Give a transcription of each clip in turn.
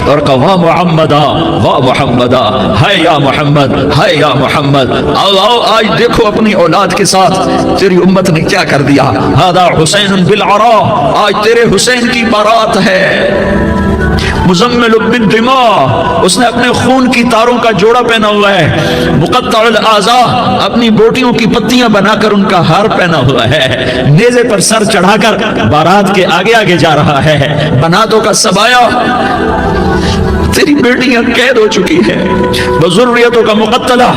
اور کہا واہ محمدا واہ محمدا، ہے یا محمد، ہے یا محمد۔ آؤ آؤ آج دیکھو اپنی اولاد کے ساتھ تیری امت نے کیا کر دیا۔ ہذا حسین بالعراء، آج تیرے حسین کی بارات ہے۔ مزمل بالدماء، اس نے اپنے خون کی تاروں کا جوڑا پہنا ہوا ہے۔ مقطع الاعضاء، اپنی بوٹیوں کی پتیاں بنا کر ان کا ہار پہنا ہوا ہے۔ نیزے پر سر چڑھا کر بارات کے آگے آگے جا رہا ہے۔ بناتوں کا سبایا، تیری بیٹیاں قید ہو چکی ہے، بذریتوں کا مقتلہ،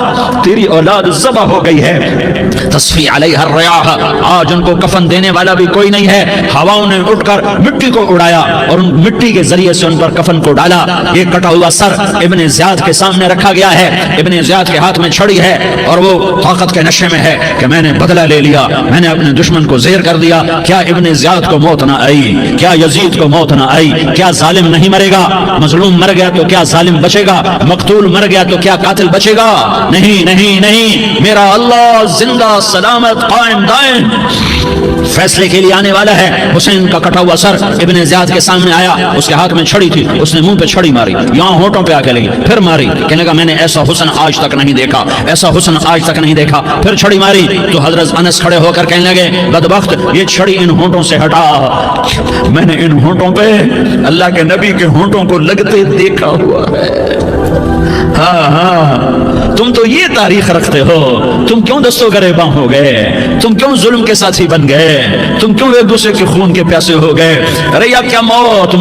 تیری اولاد ذبح ہو گئی ہے۔ تصفی علیہ الریاح، آج ان کو کفن دینے والا بھی کوئی نہیں ہے۔ ہواؤں نے اٹھ کر مٹی کو اڑایا اور ان مٹی کے ذریعے سے ان پر کفن کو ڈالا۔ یہ کٹا ہوا سر ابن زیاد کے سامنے رکھا گیا ہے۔ ابن زیاد کے ہاتھ میں چھڑی ہے اور وہ طاقت کے نشے میں ہے کہ میں نے بدلہ لے لیا، میں نے اپنے دشمن کو زیر کر دیا۔ کیا ابن زیاد کو موت نہ آئی؟ کیا یزید کو موت نہ آئی؟ کیا ظالم نہیں مرے گا؟ مظلوم مر گیا تو کیا ظالم بچے گا؟ مقتول مر گیا تو کیا قاتل بچے گا؟ نہیں نہیں نہیں، میرا اللہ زندہ سلامت قائم دائم فیصلے کے لیے آنے والا ہے۔ حسین کا کٹا ہوا سر ابن زیاد کے سامنے آیا، اس کے ہاتھ میں چھڑی تھی، اس نے منہ پہ چھڑی ماری، یہاں ہونٹوں پہ آ کے لگی، پھر ماری، کہنے لگا میں نے ایسا حسن آج تک نہیں دیکھا، ایسا حسن آج تک نہیں دیکھا، پھر چھڑی ماری تو حضرت انس کھڑے ہو کر کہنے لگے بدبخت یہ چھڑی ان ہونٹوں سے ہٹا، میں نے ان ہونٹوں پہ اللہ کے نبی کے ہونٹوں کو لگتے دیکھا ہوا ہے۔ ہاں ہاں، تم تو یہ تاریخ رکھتے ہو، تم کیوں دستوں گریباں ہو گئے؟ تم کیوں ظلم کے ساتھی بن گئے؟ تم کیوں ایک دوسرے کے خون کے پیاسے ہو گئے؟ ارے یا کیا موت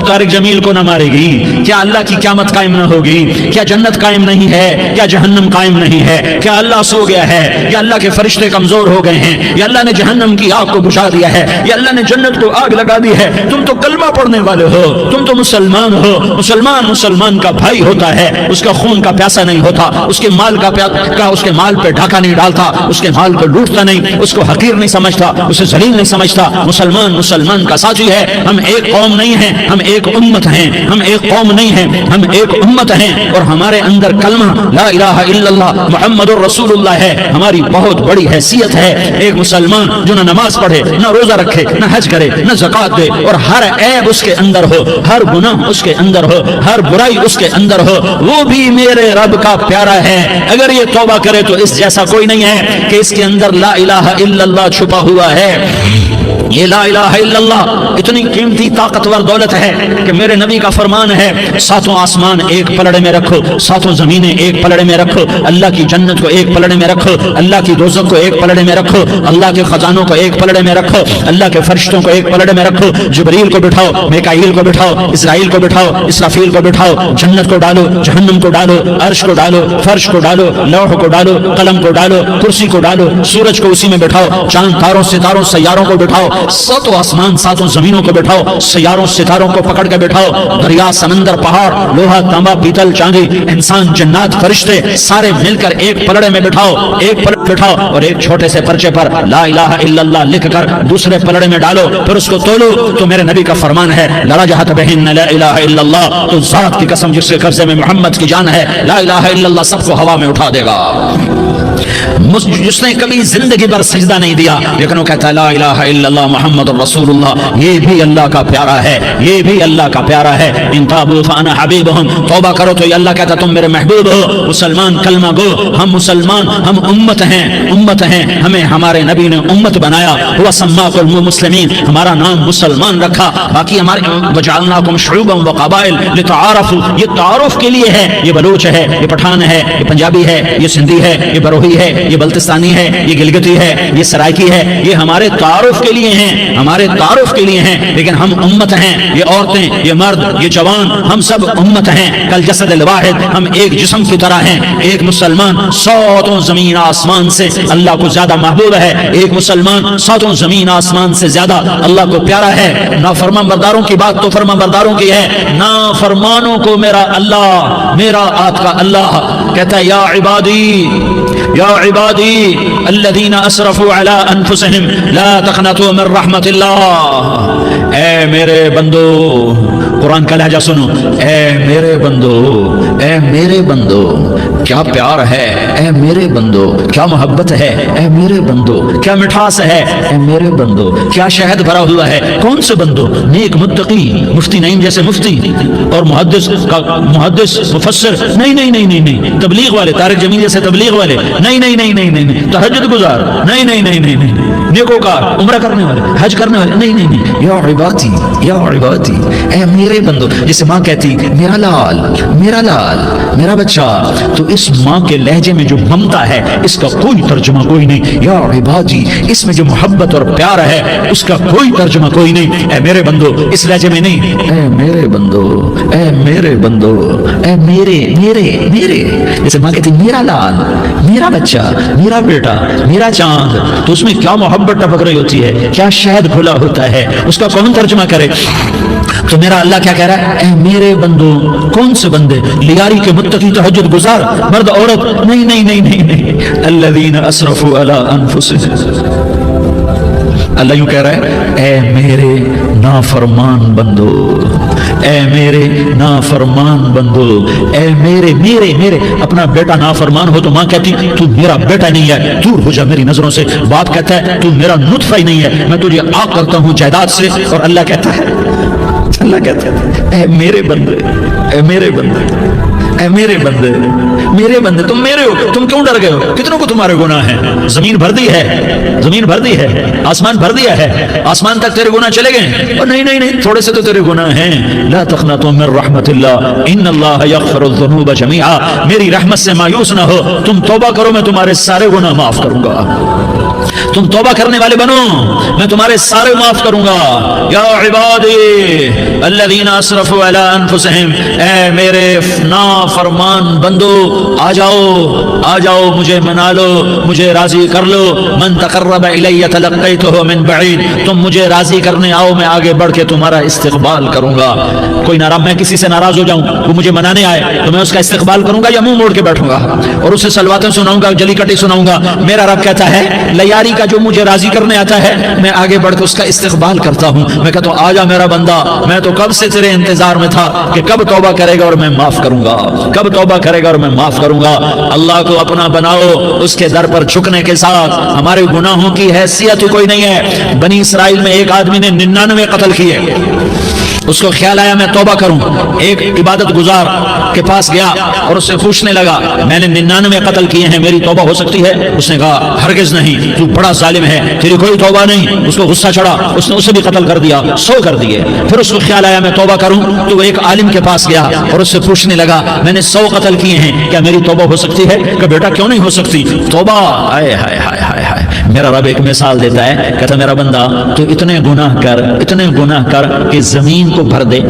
طارق جمیل کو نہ مارے گی؟ کیا اللہ کی قیامت قائم نہ ہوگی؟ کیا جنت قائم نہیں ہے؟ کیا جہنم قائم نہیں ہے؟ کیا اللہ سو گیا ہے؟ یا اللہ کے فرشتے کمزور ہو گئے ہیں؟ یا اللہ نے جہنم کی آگ کو بجھا دیا ہے؟ یا اللہ نے جنت کو آگ لگا دی ہے؟ تم تو کلمہ پڑھنے والے ہو، تم تو مسلمان ہو۔ مسلمان کا بھائی ہوتا ہے، اس کا خون کا پیاسا نہیں ہوتا، اس کے مال اس کے مال پہ ڈھاکہ نہیں ڈالتا، اس کے مال کو لوٹتا نہیں، اس کو حقیر نہیں سمجھتا، اسے ذلیل نہیں سمجھتا۔ مسلمان کا ساتھی ہے۔ ہم ایک قوم نہیں ہیں، ہم ایک امت ہیں، ہم ایک قوم نہیں ہیں، ہم ایک امت ہیں، اور ہمارے اندر کلمہ لا الہ الا اللہ محمد الرسول اللہ ہے، ہماری بہت بڑی حیثیت ہے۔ ایک مسلمان جو نہ نماز پڑھے، نہ روزہ رکھے، نہ حج کرے، نہ زکات دے، اور ہر عیب اس کے اندر ہو، ہر گناہ اس کے اندر ہو، ہر برائی اس کے اندر ہو، وہ بھی میرے رب کا پیارا ہے۔ اگر یہ توبہ کرے تو اس جیسا کوئی نہیں ہے کہ اس کے اندر لا الہ الا اللہ چھپا ہوا ہے۔ یہ لا الہ الا اللہ اتنی قیمتی طاقتور دولت ہے کہ میرے نبی کا فرمان ہے ساتوں آسمان ایک پلڑے میں رکھو، ساتوں زمینیں ایک پلڑے میں رکھو، اللہ کی جنت کو ایک پلڑے میں رکھو، اللہ کی دوزخ کو ایک پلڑے میں رکھو، اللہ کے خزانوں کو ایک پلڑے میں رکھو، اللہ کے فرشتوں کو ایک پلڑے میں رکھو، جبریل کو بٹھاؤ، میکائیل کو بٹھاؤ، اسرائیل کو بٹھاؤ، اسرافیل کو بٹھاؤ، جنت کو ڈالو، جہنم کو ڈالو، عرش کو ڈالو، فرش کو ڈالو، لوح کو ڈالو، قلم کو ڈالو، کرسی کو ڈالو، سورج کو اسی میں بٹھاؤ، چاند تاروں ستاروں سیاروں کو بٹھاؤ، ساتوں آسمان ساتوں زمینوں کو بٹھاؤ، سیاروں ستاروں کو پکڑ کے بٹھاؤ، دریا سمندر پہاڑ لوہا تانبا پیتل چاندی انسان جنات فرشتے سارے مل کر ایک پلڑے میں بٹھاؤ، ایک پلڑے بٹھاؤ، اور ایک چھوٹے سے پرچے پر لا الہ الا اللہ لکھ کر دوسرے پلڑے میں ڈالو، پھر اس کو تولو تو میرے نبی کا فرمان ہے لرجحت بہن لا الہ الا اللہ، تو ذات کی قسم جس کے قبضے میں محمد کی جان ہے لا الہ الا اللہ سب کو ہوا میں اٹھا دے گا۔ جس نے کبھی زندگی پر سجدہ نہیں دیا لیکن وہ کہتا ہے لا الہ الا اللہ محمد الرسول اللہ، یہ بھی اللہ کا پیارا ہے، یہ بھی اللہ کا پیارا ہے۔ ان تابوا فانا حبیبہم، توبہ کرو تو یہ اللہ کہتا تم میرے محبوب ہو۔ مسلمان کلمہ گو، ہم مسلمان، ہم امت ہیں، امت ہیں، ہمیں ہمارے نبی نے امت بنایا، وہ سماکم المسلمین، ہمارا نام مسلمان رکھا، باقی ہمارے وجعلناکم شعوبا وقبائل لتعارفوا، یہ تعارف کے لیے ہے، یہ بلوچ ہے، یہ پٹھان ہے، یہ پنجابی ہے، یہ سندھی ہے، یہ بروہی ہے، یہ بلتستانی ہے، یہ گلگتی ہے، یہ سرائکی ہے، یہ ہمارے تعارف کے لیے ہیں، ہمارے تعارف کے لیے ہیں، لیکن ہم امت ہیں، یہ عورتیں، یہ مرد، یہ جوان، ہم سب امت ہیں، کل جسد الواحد، ہم ایک جسم کی طرح ہیں۔ ایک مسلمان ساتوں زمین آسمان سے اللہ کو زیادہ محبوب ہے، ایک مسلمان ساتوں زمین آسمان سے زیادہ اللہ کو پیارا ہے۔ نافرمان برداروں کی بات تو فرمان برداروں کی ہے، نافرمانوں کو میرا اللہ، میرا آپ کا اللہ کہتا ہے یا عبادی، یا عبادی عبادی الذین اسرفوا علی انفسہم لا تقنطوا من رحمت اللہ، اے میرے بندو، قرآن کا لہجہ سنو، اے میرے بندو، اے میرے بندو، کیا پیار ہے، اے میرے بندو، کیا محبت ہے، اے میرے بندو، کیا مٹھاس ہے، اے میرے بندو، کیا شہد بھرا ہوا ہے۔ کون سے بندو؟ نیک متقی، مفتی نعیم جیسے مفتی اور محدث مفسر، نہیں نہیں نہیں نہیں نہیں، تبلیغ والے، طارق جمیل جیسے تبلیغ والے، نہیں نہیں نہیں نہیں نہیں، تہجد گزار، نہیں نہیں نہیں نہیں نہیں، نیکوکار، عمرہ کرنے والے، حج کرنے والے، نہیں نہیں نہیں، یا عبادی، یا عبادی، اے میرے بندو۔ جیسے ماں کہتی میرا لال، میرا لال، میرا بچہ، تو اس ماں کے لہجے میں جو ممتا ہے اس کا کوئی ترجمہ کوئی نہیں۔ یا عبادی، اس میں جو محبت اور پیار ہے اس کا کوئی ترجمہ کوئی نہیں۔ اے میرے بندو، اس لہجے میں نہیں، اے میرے بندو، اے میرے بندو، اے میرے میرے میرے، جیسے ماں کہتی میرا لال، میرا بچہ، میرا بیٹا، میرا چاند، تو اس میں کیا محبت ٹپک رہی ہوتی ہے، کیا شہد کھلا ہوتا ہے، اس کا کون ترجمہ کرے؟ تو میرا اللہ کیا کہہ رہا ہے؟ اے میرے بندو، کون سے بندے؟ لیاری کے متقی، تہجد گزار، مرد عورت، نہیں نہیں نہیں نہیں نہیں، الذین اسرفوا علی انفسہم۔ اللہ یوں کہہ رہا ہے، اے میرے نافرمان بندو، اے میرے نافرمان بندو، اے میرے میرے میرے۔ اپنا بیٹا نافرمان ہو تو ماں کہتی تو میرا بیٹا نہیں ہے، دور ہو جا میری نظروں سے۔ باپ کہتا ہے تو میرا نطفہ ہی نہیں ہے، میں تجھے عاق کرتا ہوں جائیداد سے۔ اور اللہ کہتا ہے، اللہ کہتا ہے، اے میرے بندے، اے میرے بندے، اے میرے بندے، میرے بندے، تم میرے ہو، تم کیوں ڈر گئے ہو؟ کتنوں کو تمہارے گناہ ہیں؟ زمین بھر دی ہے، زمین بھر دی ہے، آسمان بھر دیا ہے، آسمان تک تیرے گناہ چلے گئے؟ اور نہیں نہیں نہیں، تھوڑے سے تو تیرے گناہ ہیں۔ لا تقنطوا من رحمت اللہ ان اللہ یغفر الذنوب جميعا، میری رحمت سے مایوس نہ ہو، تم توبہ کرو، میں تمہارے سارے گناہ معاف کروں گا۔ تم توبہ کرنے والے بنو، میں تمہارے سارے معاف کروں گا۔ یا عبادی الذین اسرفوا علی انفسہم، اے میرے نافرمان بندو، آ جاؤ، آ جاؤ، مجھے منا لو، مجھے راضی کر لو۔ من تقرب الی تلقیتہ من بعید، تم مجھے راضی کرنے آؤ، میں آگے بڑھ کے تمہارا استقبال کروں گا۔ کوئی ناراض، میں کسی سے ناراض ہو جاؤں، وہ مجھے منانے آئے تو میں اس کا استقبال کروں گا یا منہ موڑ کے بیٹھوں گا اور اسے سلواتیں سناؤں گا، جلی کٹی سناؤں گا؟ میرا رب کہتا ہے لیاری کا جو مجھے راضی کرنے آتا ہے میں آگے بڑھ کے اس کا استقبال کرتا ہوں۔ میں کہتا ہوں آ جا میرا بندہ، میں تو کب سے تیرے انتظار میں تھا کہ کب توبہ کرے گا اور میں معاف کروں گا، کب توبہ کرے گا اور میں معاف کروں گا۔ اللہ کو اپنا بناؤ، اس کے در پر جھکنے کے ساتھ۔ ہمارے گناہوں کی حیثیت کوئی نہیں ہے۔ بنی اسرائیل میں ایک آدمی نے 99 قتل کیے، اس کو خیال آیا میں توبہ کروں، ایک عبادت گزار کے پاس گیا اور اس سے پوچھنے لگا میں نے 99 قتل کیے ہیں، میری توبہ ہو سکتی ہے؟ اس نے کہا ہرگز نہیں، تو بڑا ظالم ہے، تیری کوئی توبہ نہیں۔ اس کو غصہ چڑھا، اس نے اسے بھی قتل کر دیا، 100 کر دیے۔ پھر اس کو خیال آیا میں توبہ کروں، تو وہ ایک عالم کے پاس گیا اور اس سے پوچھنے لگا میں نے 100 قتل کیے ہیں، کیا میری توبہ ہو سکتی ہے؟ کہ بیٹا کیوں نہیں ہو سکتی توبہ؟ ہائے ہائے ہائے ہائے ہائے۔ میرا رب ایک مثال دیتا ہے، کہتا میرا بندہ تو اتنے گناہ کر، اتنے گناہ کر کہ زمین کو بھر دے،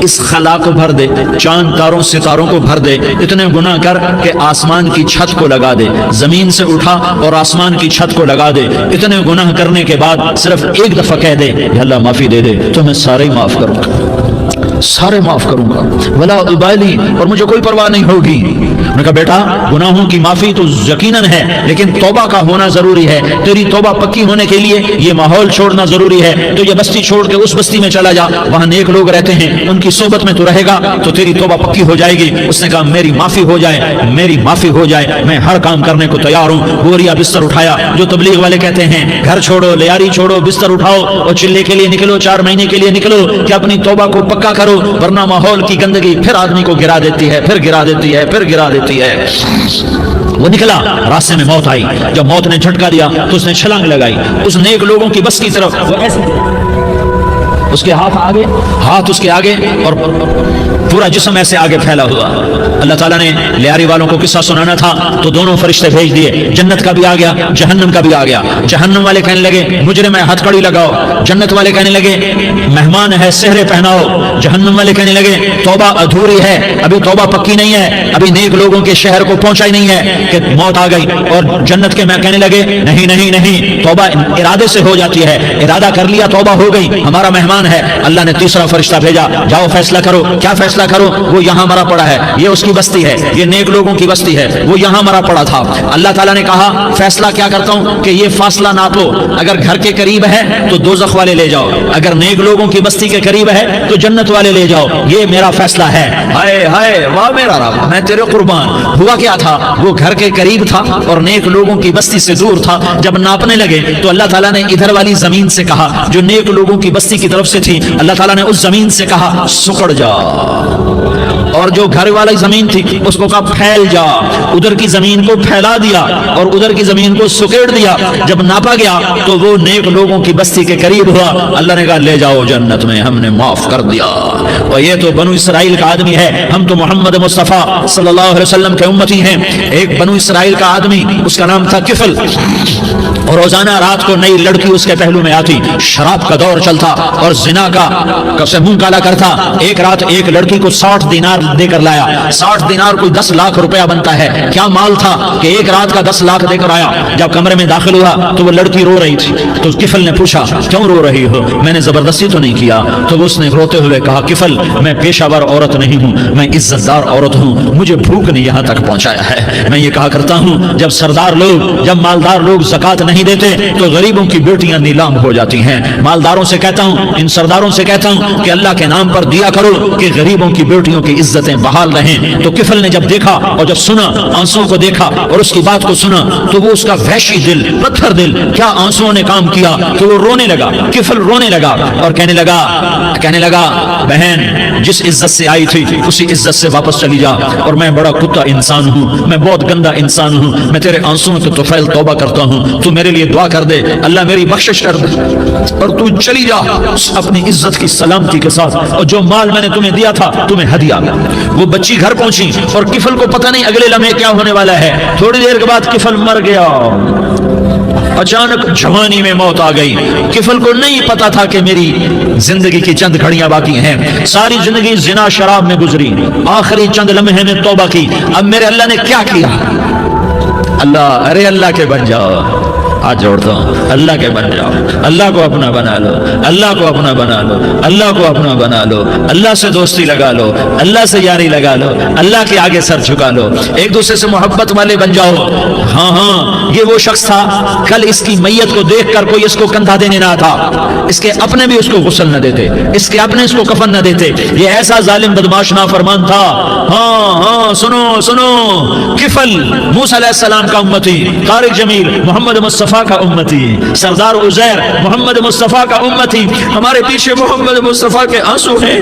اس خلا کو بھر دے، چاند تاروں ستاروں کو بھر دے، اتنے گناہ کر کہ آسمان کی چھت کو لگا دے، زمین سے اٹھا اور آسمان کی چھت کو لگا دے۔ اتنے گناہ کرنے کے بعد صرف ایک دفعہ کہہ دے یا اللہ معافی دے دے تو میں سارے ہی معاف کروں گا، سارے معاف کروں گا، ولا ابالی، اور مجھے کوئی پرواہ نہیں ہوگی۔ انہوں نے کہا بیٹا گناہوں کی معافی تو یقیناً ہے لیکن توبہ کا ہونا ضروری ہے، تیری توبہ پکی ہونے کے لیے یہ ماحول چھوڑنا ضروری ہے۔ تو یہ بستی چھوڑ کے اس بستی میں چلا جا، وہاں نیک لوگ رہتے ہیں، ان کی صحبت میں تو رہے گا تو تیری توبہ پکی ہو جائے گی۔ اس نے کہا میری معافی ہو جائے، میری معافی ہو جائے، میں ہر کام کرنے کو تیار ہوں۔ بوریا بستر اٹھایا، جو تبلیغ والے کہتے ہیں گھر چھوڑو، لیاری چھوڑو، بستر اٹھاؤ اور چلے کے لیے نکلو، 4 مہینے کے لیے نکلو کہ اپنی توبہ کو پکا کرو، ورنہ ماحول کی گندگی پھر آدمی کو گرا دیتی ہے، پھر گرا دیتی ہے، پھر گرا دیتی ہے۔ وہ نکلا، راستے میں موت آئی، جب موت نے جھٹکا دیا تو اس نے چھلانگ لگائی اس نیک لوگوں کی بس کی طرف، وہ ایسے اس کے ہاتھ اس کے آگے اور پورا جسم ایسے آگے پھیلا ہوا۔ اللہ تعالیٰ نے لیاری والوں کو قصہ سنانا تھا تو دونوں فرشتے بھیج دیے، جنت کا بھی آ گیا، جہنم کا بھی آ گیا۔ جہنم والے کہنے لگے مجرم ہے ہتھ کڑی لگاؤ، جنت والے کہنے لگے مہمان ہے سہرے پہناؤ۔ جہنم والے کہنے لگے توبہ ادھوری ہے، ابھی توبہ پکی نہیں ہے، ابھی نیک لوگوں کے شہر کو پہنچا ہی نہیں ہے کہ موت آ گئی۔ اور جنت کے میں کہنے لگے نہیں نہیں نہیں، توبہ ارادے سے ہو جاتی ہے، ارادہ کر لیا توبہ ہو گئی، ہمارا مہمان حیران ہے۔ اللہ نے تیسرا فرشتہ بھیجا، جاؤ فیصلہ کرو، کیا فیصلہ کرو؟ وہ یہاں مرا پڑا ہے، یہ اس کی بستی ہے، یہ نیک لوگوں کی بستی ہے، وہ یہاں مرا پڑا تھا۔ اللہ تعالیٰ نے کہا فیصلہ کیا کرتا ہوں کہ یہ فاصلہ ناپو، اگر گھر کے قریب ہے تو دوزخ والے لے جاؤ، اگر نیک لوگوں کی بستی کے قریب ہے تو جنت والے لے جاؤ، یہ میرا فیصلہ ہے۔ ہائے ہائے واہ میرا رب، میں تیرے قربان۔ ہوا کیا تھا؟ وہ گھر کے قریب تھا اور نیک لوگوں کی بستی سے دور تھا۔ جب ناپنے لگے تو اللہ تعالیٰ نے ادھر والی زمین سے کہا جو نیک لوگوں کی بستی کی طرف سے تھی، اللہ تعالیٰ نے اس زمین سے کہا سکڑ جا، اور جو گھر والی زمین تھی اس کو کہا پھیل جا، ادھر کی زمین کو پھیلا دیا اور ادھر کی زمین کو سکیڑ دیا۔ جب ناپا گیا تو وہ نیک لوگوں کی بستی کے قریب ہوا، اللہ نے کہا لے جاؤ جنت میں، ہم نے معاف کر دیا۔ اور یہ تو بنو اسرائیل کا آدمی ہے، ہم تو محمد مصطفیٰ صلی اللہ علیہ وسلم کے امتی ہیں۔ ایک بنو اسرائیل کا آدمی، اس کا نام تھا کفل، اور روزانہ رات کو نئی لڑکی اس کے پہلو میں آتی، شراب کا دور چلتا اور زنا کا منہ کالا کرتا۔ ایک رات ایک لڑکی کو 60 دینار دے کر لایا، 60 دینار کوئی 10 لاکھ روپیہ بنتا ہے، کیا مال تھا کہ ایک رات کا 10 لاکھ دے کر آیا۔ جب کمرے میں داخل ہوا تو وہ لڑکی رو رہی تھی، تو کفل نے پوچھا کیوں رو رہی ہو؟ میں نے زبردستی تو نہیں کیا۔ تو اس نے روتے ہوئے کہا کفل میں پیشہ ور عورت نہیں ہوں، میں عزت دار عورت ہوں، مجھے بھوک نے یہاں تک پہنچایا ہے۔ میں یہ کہا کرتا ہوں جب سردار لوگ، جب مالدار لوگ زکات نہیں دیتے تو غریبوں کی بیٹیاں نیلام ہو جاتی ہیں۔ مالداروں سے کہتا ہوں، ان سرداروں سے کہتا ہوں کہ اللہ کے نام پر دیا کرو کہ غریبوں کی بیٹیوں کی عزتیں بحال رہیں۔ تو کفل نے جب دیکھا اور جب سنا، آنسوں کو دیکھا اور اس کی بات کو سنا، تو وہ اس کا وحشی دل، پتھر دل، کیا آنسوں نے کام کیا کہ وہ رونے لگا۔ کفل رونے لگا اور کہنے لگا بہن جس عزت سے آئی تھی اسی عزت سے واپس چلی جا، اور میں بڑا کتا انسان ہوں، میں بہت گندا انسان ہوں، میں تیرے آنسوں کے طفیل توبہ کرتا ہوں، تو میرے لیے دعا کر دے، اللہ میری بخشش کر دے، اور تو چلی جا اپنی عزت کی سلامتی کے ساتھ، اور جو مال میں نے تمہیں دیا تھا تمہیں ہدیہ۔ وہ بچی گھر پہنچی اور کفل کو پتہ نہیں اگلے لمحے کیا ہونے والا ہے۔ تھوڑی دیر کے بعد کفل مر گیا، اچانک جوانی میں موت آ گئی۔ کفل کو نہیں پتا تھا کہ میری زندگی کی چند گھڑیاں باقی ہیں، ساری زندگی زنا شراب میں گزری، آخری چند لمحے میں توبہ کی۔ اب میرے اللہ نے کیا کیا؟ اللہ کے بن جاؤ، ہاتھ جوڑتا ہوں، اللہ کے بن جاؤ، اللہ کو اپنا بنا لو، اللہ کو اپنا بنا لو، اللہ کو اپنا بنا لو، اللہ سے دوستی لگا لو، اللہ سے یاری لگا لو، اللہ کے آگے سر جھکا لو، ایک دوسرے سے محبت والے بن جاؤ۔ ہاں یہ وہ شخص تھا، کل اس کی میت کو دیکھ کر کوئی اس کو کندھا دینے نہ تھا، اس کے اپنے بھی اس کو غسل نہ دیتے، اس کے اپنے اس کو کفن نہ دیتے، یہ ایسا ظالم بدماش نافرمان تھا۔ ہاں سنو، کفل موسیٰ علیہ السلام کا امتی، طارق جمیل محمد مصطفیٰ کا امتی، سردار عزیر محمد مصطفیٰ کا امتی، ہمارے پیچھے محمد مصطفیٰ کے آنسو ہیں،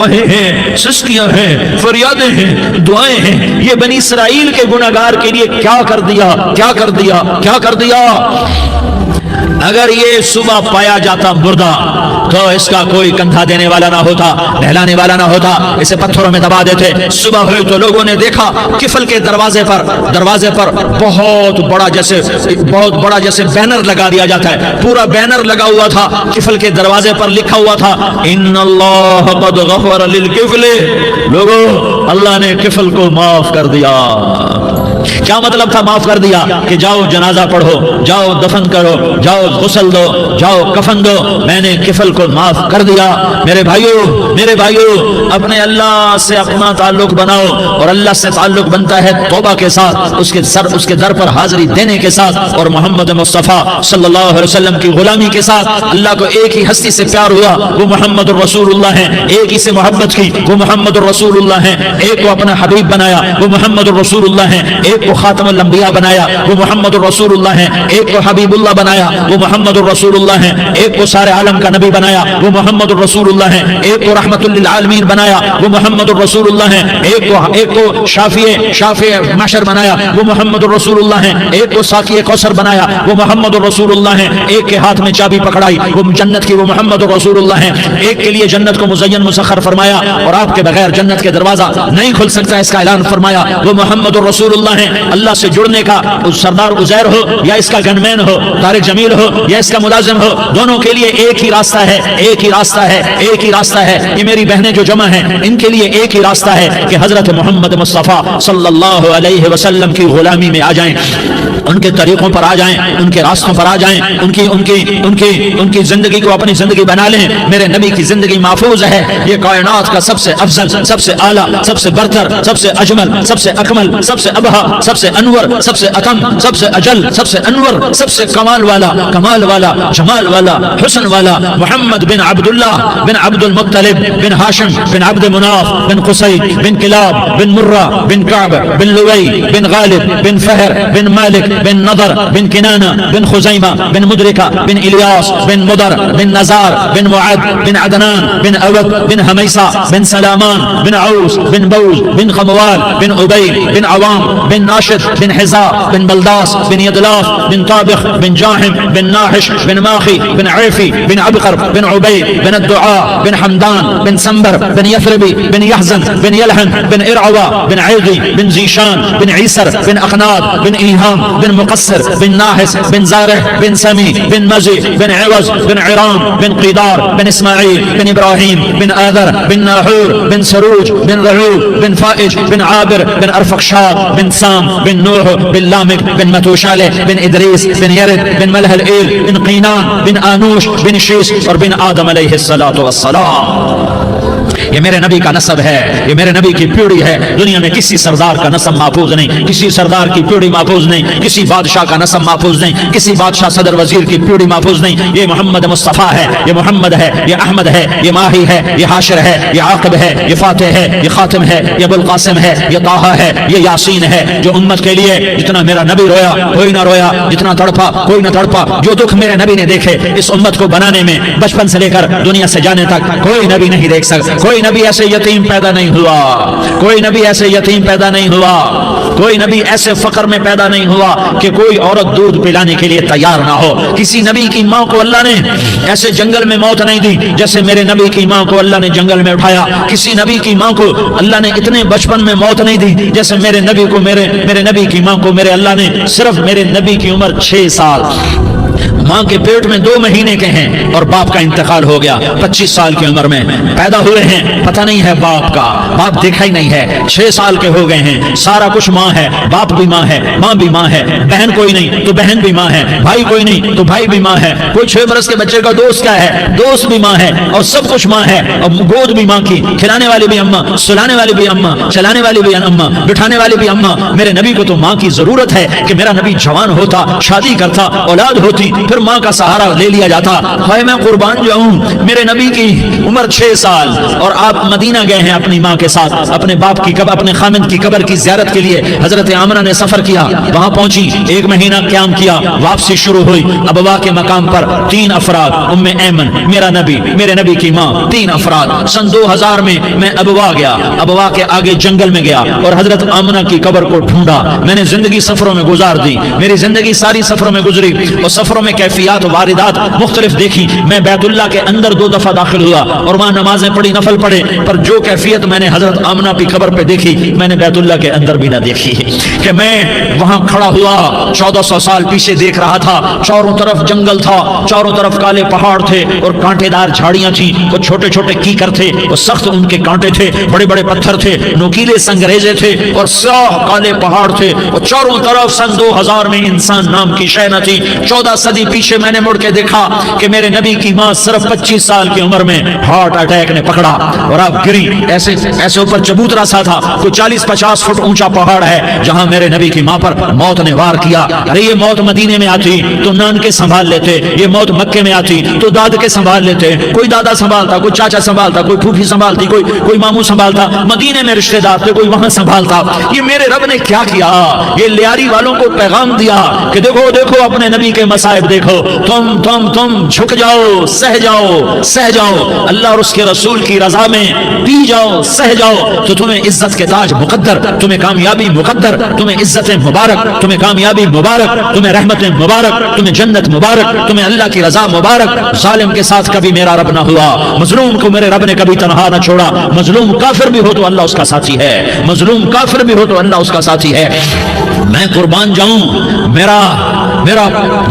آہیں ہیں، سسکیاں ہیں، فریادیں ہیں، دعائیں ہیں۔ یہ بنی اسرائیل کے گناہگار کے لیے کیا کر دیا، کیا کر دیا، کیا کر دیا۔ اگر یہ صبح پایا جاتا مردہ تو اس کا کوئی کندھا دینے والا نہ ہوتا، نہلانے والا نہ ہوتا، اسے پتھروں میں دبا دیتے۔ صبح ہوئی تو لوگوں نے دیکھا کفل کے دروازے پر بہت بڑا جیسے بینر لگا دیا جاتا ہے، پورا بینر لگا ہوا تھا، کفل کے دروازے پر لکھا ہوا تھا ان اللہ قد غفر للکفل، لوگوں اللہ نے کفل کو معاف کر دیا۔ کیا مطلب تھا معاف کر دیا؟ کہ جاؤ جنازہ پڑھو، جاؤ دفن کرو، جاؤ غسل دو، جاؤ کفن دو، میں نے کفل کو معاف کر دیا۔ میرے بھائیو اپنے اللہ سے اپنا تعلق بناؤ، اور اللہ سے تعلق بنتا ہے توبہ کے ساتھ، اس کے در پر حاضری دینے کے ساتھ، اور محمد مصطفیٰ صلی اللہ علیہ وسلم کی غلامی کے ساتھ۔ اللہ کو ایک ہی ہستی سے پیار ہوا، وہ محمد الرسول اللہ ہیں، ایک ہی سے محبت کی، وہ محمد الرسول اللہ ہیں، ایک کو اپنا حبیب بنایا، وہ محمد الرسول اللہ ہیں، ایک کو خاتم الانبیاء بنایا، وہ محمد الرسول اللہ ہیں، ایک کو حبیب اللہ بنایا، وہ محمد الرسول اللہ ہیں، ایک کو سارے عالم کا نبی بنایا، وہ محمد الرسول اللہ ہیں، ایک کو رحمت للعالمین بنایا، وہ محمد الرسول اللہ ہیں، ایک کو شافع محشر بنایا، وہ محمد الرسول اللہ ہیں، ایک کو ساقی کوثر بنایا، وہ محمد الرسول اللہ ہیں، ایک کے ہاتھ میں چابی پکڑائی وہ جنت کی، وہ محمد الرسول اللہ ہیں، ایک کے لیے جنت کو مزین مسخر فرمایا اور آپ کے بغیر جنت کے دروازہ نہیں کھل سکتا اس کا اعلان فرمایا، وہ محمد الرسول اللہ ہے اللہ سے جڑنے کا، سردار عزیر ہو یا اس کا گنمین ہو، طارق جمیل ہو یا اس کا ملازم ہو، دونوں کے لیے ایک ہی راستہ ہے، ایک ہی راستہ ہے، ایک ہی راستہ ہے۔ یہ میری بہنیں جو جمع ہیں ان کے لیے ایک ہی راستہ ہے کہ حضرت محمد مصطفیٰ صلی اللہ علیہ وسلم کی غلامی میں آ جائیں، ان کے طریقوں پر آ جائیں، ان کے راستوں پر آ جائیں، ان کی زندگی کو اپنی زندگی بنا لیں۔ میرے نبی کی زندگی محفوظ ہے، یہ کائنات کا سب سے افضل، سب سے اعلیٰ، سب سے برتر، سب سے اجمل، سب سے اکمل، سب سے ابہا، سب سے انور، سب سے اتم، سب سے اجل، سب سے انور، سب سے کمال والا، کمال والا، جمال والا، حسن والا محمد بن عبداللہ بن عبد المطلب بن ہاشم بن عبد مناف بن قصی بن کلاب بن مرہ بن کعب بن لوی بن غالب بن فہر بن مالک بن نضر بن کنانہ بن خزیمہ بن مدرکہ بن الیاس بن مدر بن نزار بن معد بن عدنان بن اود بن حمیسہ بن سلامان بن عوس بن بوز بن خموال بن عبید بن عوام بن ناشد بن حزا بن بلداس بن یدلاف بن طابخ بن جاحم بن ناحش بن ماخی بن عیفی بن عبقر بن عبید بن الدعاء بن حمدان بن سنبر بن یثربی بن یحزن بن یلحن بن ارعوا بن عیدی بن زیشان بن عیسر بن اقناد بن ایہام بن مقصر بن ناحس بن زارح بن سمی بن مزی بن عوض بن عرام بن قیدار بن اسماعیل بن ابراہیم بن آذر بن ناحور بن سروج بن رعوب بن فائج بن عابر بن ارفقشاد بن سام بن نوح بن لامک بن متوشالح بن ادریس بن یرد بن ملح الایل بن قینان بن آنوش بن شیس اور بن آدم علیہ السلام۔ یہ میرے نبی کا نسب ہے، یہ میرے نبی کی پیڑھی ہے۔ دنیا میں کسی سردار کا نسب محفوظ نہیں، کسی سردار کی پیڑھی محفوظ نہیں، کسی بادشاہ کا نسب محفوظ نہیں، کسی بادشاہ صدر وزیر کی پیڑھی محفوظ نہیں۔ یہ محمد مصطفیٰ ہے، یہ محمد ہے، یہ احمد ہے، یہ ماہی ہے، یہ حاشر ہے، یہ عاقب ہے، یہ فاتح ہے، یہ خاتم ہے، یہ ابو القاسم ہے، یہ طٰہٰ ہے، یہ یاسین ہے۔ جو امت کے لیے جتنا میرا نبی رویا کوئی نہ رویا، جتنا تڑپا کوئی نہ تڑپا، جو دکھ میرے نبی نے دیکھے اس امت کو بنانے میں بچپن سے لے کر دنیا سے جانے تک کوئی نبی نہیں دیکھ سکتا۔ کوئی نبی ایسے یتیم پیدا نہیں ہوا، کوئی نبی ایسے یتیم پیدا نہیں ہوا، کوئی نبی ایسے فقر میں پیدا نہیں ہوا کہ کوئی عورت دودھ پلانے کے لیے تیار نہ ہو۔ کسی نبی کی ماں کو اللہ نے ایسے جنگل میں موت نہیں دی جیسے میرے نبی کی ماں کو اللہ نے جنگل میں اٹھایا۔ کسی نبی کی ماں کو اللہ نے اتنے بچپن میں موت نہیں دی جیسے میرے نبی کو میرے نبی کی ماں کو میرے اللہ نے صرف میرے نبی کی عمر 6 سال، ماں کے پیٹ میں 2 مہینے کے ہیں اور باپ کا انتقال ہو گیا 25 سال کی عمر میں پیدا ہوئے ہیں، پتہ نہیں ہے باپ کا، باپ دیکھا ہی نہیں ہے، 6 سال کے ہو گئے ہیں، سارا کچھ ماں ہے، باپ بھی ماں ہے، ماں بھی ماں ہے، بہن کوئی نہیں تو بہن بھی ماں ہے، بھائی کوئی نہیں تو بھائی بھی ماں ہے، کوئی 6 برس کے بچے کا دوست کیا ہے، دوست بھی ماں ہے، اور سب کچھ ماں ہے، اور گود بھی ماں کی، کھلانے والی بھی اماں، سلانے والی بھی اماں، چلانے والی بھی اماں، بٹھانے والی بھی اماں۔ میرے نبی کو تو ماں کی ضرورت ہے کہ میرا نبی جوان ہوتا، شادی کرتا، اولاد ہوتی، پھر ماں کا سہارا لے لیا جاتا۔ ہائے میں قربان جاؤں، میرے نبی کی عمر 6 سال اور آپ مدینہ گئے ہیں اپنی ماں کے ساتھ، اپنے باپ کی قبر، اپنے خامند کی قبر کی زیارت کے لیے حضرت آمنہ نے سفر کیا، وہاں پہنچی، 1 مہینہ قیام کیا، واپسی شروع ہوئی۔ ابوا کے مقام پر 3 افراد، ام ایمن، میرا نبی، میرے نبی کی ماں، 3 افراد۔ سن 2000 میں ابوا گیا، ابوا کے آگے جنگل میں گیا اور حضرت آمنہ کی قبر کو ڈھونڈا۔ میں نے زندگی سفروں میں گزار دی، میری زندگی ساری سفروں میں گزری اور سفروں میں کیفیات واردات مختلف دیکھی۔ میں بیت اللہ کے اندر 2 دفعہ داخل ہوا اور وہاں نمازیں پڑھی، نفل پڑھے، پر جو کیفیت میں نے حضرت آمنہ کی قبر پہ دیکھی میں نے بیت اللہ کے اندر بھی نہ دیکھی کہ میں وہاں کھڑا ہوا 1400 سال پیچھے دیکھ رہا تھا، چاروں طرف جنگل تھا، چاروں طرف کالے پہاڑ تھے اور کانٹے دار جھاڑیاں تھیں، وہ چھوٹے چھوٹے کیکر تھے، وہ سخت ان کے کانٹے تھے، بڑے بڑے پتھر تھے، نوکیلے سنگریزے تھے اور سیاہ کالے پہاڑ تھے، اور چاروں طرف سن 2000 میں انسان نام کی شے نہ تھی۔ 14 صدی پیچھے میں نے مڑ کے دیکھا کہ میرے نبی کی ماں صرف 25 سال کی عمر میں ہارٹ اٹیک نے پکڑا اور آپ گری، ایسے اوپر چبوترا سا تھا، کوئی 40-50 فٹ اونچا پہاڑ ہے جہاں میرے نبی کی ماں پر موت نے وار کیا۔ ارے یہ موت مدینے میں آتی تو نانکے سنبھال لیتے، یہ موت مکے میں آتی تو دادکے سنبھال لیتے، کوئی دادا سنبھالتا، کوئی چاچا سنبھالتا، کوئی پھوپھی سنبھالتی، کوئی ماموں سنبھالتا، مدینے میں رشتے دار تھے، کوئی وہاں سنبھالتا۔ یہ میرے رب نے کیا کیا؟ یہ لیاری والوں کو پیغام دیا کہ دیکھو دیکھو اپنے نبی کے مصائب دیکھو۔ ہو، تم جھک جاؤ، سہ جاؤ اللہ اور اس کے رسول کی رضا میں پی جاؤ، سہ جاؤ، تو تمہیں عزت کے تاج مقدر، تمہیں کامیابی مقدر، تمہیں عزت مبارک، تمہیں کامیابی مبارک، تمہیں رحمت مبارک، تمہیں جنت مبارک، تمہیں اللہ کی رضا مبارک۔ ظالم کے ساتھ کبھی میرا رب نہ ہوا، مظلوم کو میرے رب نے کبھی تنہا نہ چھوڑا، مظلوم کافر بھی ہو تو اللہ اس کا ساتھی ہے، مظلوم کافر بھی ہو تو اللہ اس کا ساتھی ہے۔ میں قربان جاؤں، میرا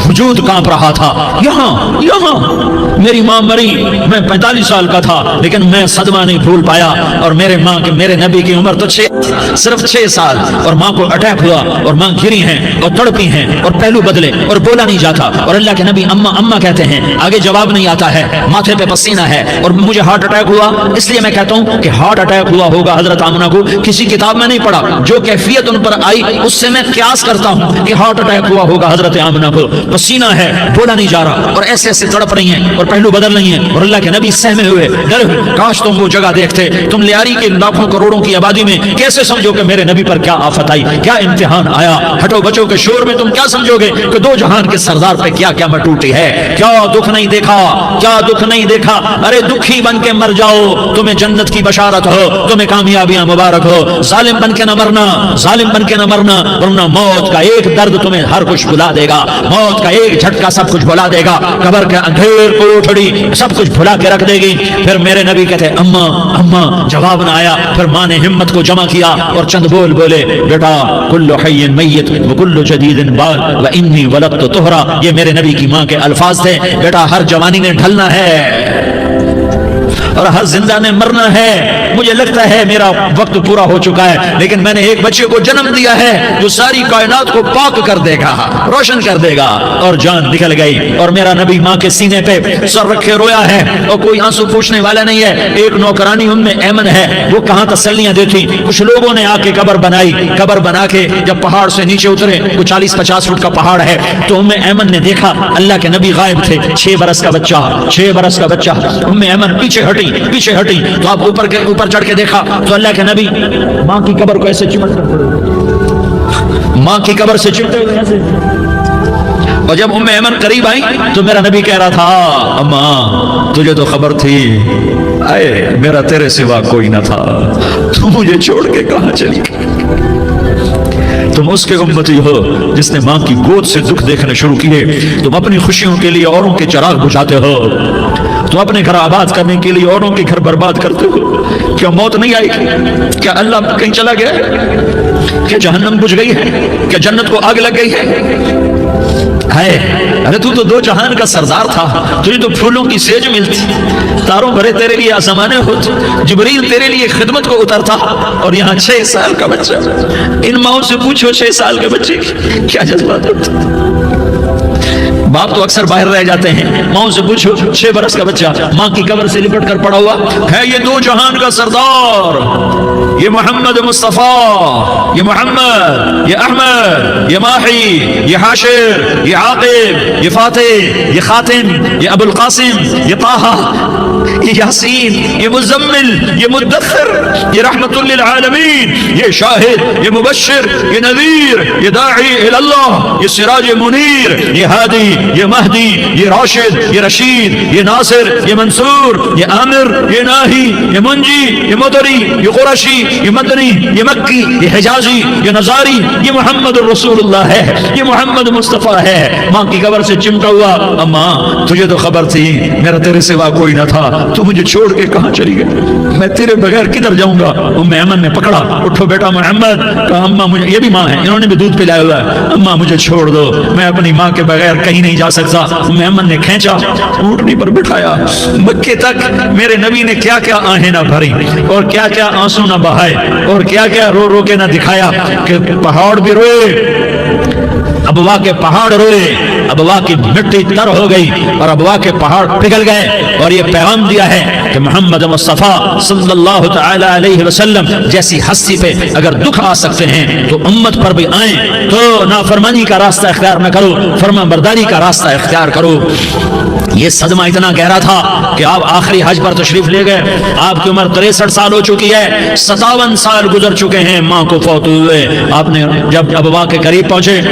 وجود کانپ رہا تھا، یہاں میری ماں مری، میں 45 سال کا تھا، لیکن میں صدمہ نہیں بھول پایا، اور میرے نبی کی عمر تو صرف 6 سال، اور ماں کو اٹیک ہوا، اور ماں گری ہیں اور تڑپی ہیں اور پہلو بدلے اور بولا نہیں جاتا، اور اللہ کے نبی اما کہتے ہیں، آگے جواب نہیں آتا ہے، ماتھے پہ پسینہ ہے، اور مجھے ہارٹ اٹیک ہوا۔ اس لیے میں کہتا ہوں کہ ہارٹ اٹیک ہوا ہوگا حضرت آمنہ کو، کسی کتاب میں نہیں پڑھا، جو کیفیت ان پر آئی اس سے میں قیاس کرتا ہوں کہ ہارٹ اٹیک ہوا ہوگا حضرت آمنہ کو، پسینہ ہے، بولا نہیں جا رہا، اور ایسے تڑپ رہی ہیں اور پہلو بدل رہی ہیں، اور اللہ کے نبی سہمے ہوئے ڈر، کاش تم وہ جگہ دیکھتے، تم لیاری کے لاکھوں کروڑوں کی آبادی میں کیسے سمجھو کہ میرے نبی پر کیا آفت آئی، کیا امتحان آیا، ہٹو بچوں کے شور میں تم کیا سمجھو گے کہ دو جہان کے سردار پہ کیا قیامت ٹوٹی ہے، کیا دکھ نہیں دیکھا، ارے دکھی بن کے مر جاؤ، تمہیں جنت کی بشارت ہو، تمہیں کامیابیاں مبارک ہو، ظالم بن کے نہ مرنا، ورنہ موت کا ایک درد تمہیں ہر کچھ بھلا دے گا، موت کا ایک جھٹکا سب کچھ بھلا دے گا، قبر کے اندھیر کو اٹھڑی سب کچھ بھلا کے رکھ دے گی۔ پھر میرے نبی کہتے اما، جواب نہ آیا، پھر ماں نے ہمت کو جمع کیا اور چند بولے، بیٹا کل حی میت وکل جدید بال وانی ولدت طہرا، یہ میرے نبی کی ماں کے الفاظ تھے، بیٹا ہر جوانی نے ڈھلنا ہے اور ہر زندہ نے مرنا ہے، مجھے لگتا ہے میرا وقت پورا ہو چکا ہے، لیکن میں نے ایک بچے کو جنم دیا ہے جو ساری کائنات کو پاک کر دے گا، روشن کر دے گا، اور جان نکل گئی، اور میرا نبی ماں کے سینے پہ سر رکھے رویا ہے، اور کوئی آنسو پوچھنے والا نہیں ہے۔ ایک نوکرانی ام ایمن ہے، وہ کہاں تسلیاں دیتی، کچھ لوگوں نے آ کے قبر بنا کے جب پہاڑ سے نیچے اترے، وہ 40-50 فٹ کا پہاڑ ہے، تو ام ایمن نے دیکھا اللہ کے نبی غائب تھے، 6 برس کا بچہ، ام ایمن پیچھے ہٹی تو آپ اوپر چڑھ کے دیکھا تو اللہ کے نبی ماں کی قبر کو ایسے چمٹ کر پڑے، ماں کی قبر سے چمٹے ہوئے ایسے، اور جب ام ایمن قریب آئی تو میرا نبی کہہ رہا تھا، اماں تجھے تو خبر تھی، اے میرا تیرے سوا کوئی نہ تھا، تو مجھے چھوڑ کے کہاں چلی گئی؟ تم اس کے امتی ہو جس نے ماں کی گود سے دکھ دیکھنے شروع کیے، تم اپنی خوشیوں کے لیے اوروں کے چراغ بجھاتے ہو، تم اپنے گھر آباد کرنے کے لیے اوروں کے گھر برباد کرتے ہو۔ کیا موت نہیں آئی؟ کیا اللہ کہیں چلا گیا؟ کیا جہنم بجھ گئی ہے؟ کیا جنت کو آگ لگ گئی ہے؟ ارے تو 2 جہان کا سردار تھا، تجھے تو پھولوں کی سیج ملتی، تاروں بھرے تیرے لیے آسمانے ہوتے، جبریل تیرے لیے خدمت کو اترتا، اور یہاں 6 سال کا بچہ، ان ماؤں سے پوچھو 6 سال کے بچے کیا جذبات ہوتے۔ باپ تو اکثر باہر رہ جاتے ہیں، ماں سے پوچھو 6 برس کا بچہ ماں کی قبر سے لپٹ کر پڑا ہوا ہے، یہ 2 جہان کا سردار، یہ محمد مصطفیٰ، یہ محمد، یہ احمد، یہ ماہی، یہ حاشر، یہ عاقب، یہ فاتح، یہ خاتم، یہ ابو القاسم، یہ طٰہٰ، یہ یاسین، یہ مزمل، یہ مدثر، یہ رحمت للعالمین، یہ شاہد، یہ مبشر، یہ نذیر، یہ داعی اللہ، یہ سراج منیر، یہ ہادی، یہ مہدی، یہ راشد، یہ رشید، یہ ناصر، یہ منصور، یہ عامر، یہ ناہی، یہ منجی، یہ مدری، یہ قرشی، یہ مدنی، یہ مکی، یہ حجازی، یہ نظاری، یہ محمد الرسول اللہ ہے، یہ محمد مصطفیٰ ہے۔ ماں کی قبر سے چمٹا ہوا، اماں تجھے تو خبر تھی میرا تیرے سوا کوئی نہ تھا، تو مجھے چھوڑ کے کہاں چلی گئی، میں تیرے بغیر کدھر جاؤں گا؟ ام ایمن نے پکڑا، اٹھو بیٹا محمد، کہا اماں مجھے، یہ بھی ماں ہے، انہوں نے بھی دودھ پلایا ہوا ہے، اماں مجھے چھوڑ دو، میں اپنی ماں کے بغیر کہیں نہیں جا سکتا۔ ام ایمن نے کھینچا، اونٹنی پر بٹھایا، مکے تک میرے نبی نے کیا کیا آہیں نہ بھری، اور کیا کیا آنسو نہ بہائے، اور کیا کیا رو رو کے نہ دکھایا کہ پہاڑ بھی روئے، ابوا کے پہاڑ روئے، ابوا کی مٹی تر ہو گئی اور ابوا کے پہاڑ پگھل گئے، اور یہ پیغام دیا ہے کہ محمد مصطفیٰ صلی اللہ تعالی علیہ وسلم جیسی ہستی پہ اگر دکھ آ سکتے ہیں تو امت پر بھی آئیں، تو نافرمانی کا راستہ اختیار نہ کرو، فرما برداری کا راستہ اختیار کرو۔ یہ صدمہ اتنا گہرا تھا کہ آپ آخری حج پر تشریف لے گئے، آپ کی عمر 63 سال ہو چکی ہے، 57 سال گزر چکے ہیں ماں کو فوت ہوئے، آپ نے جب ابوا کے قریب پہنچے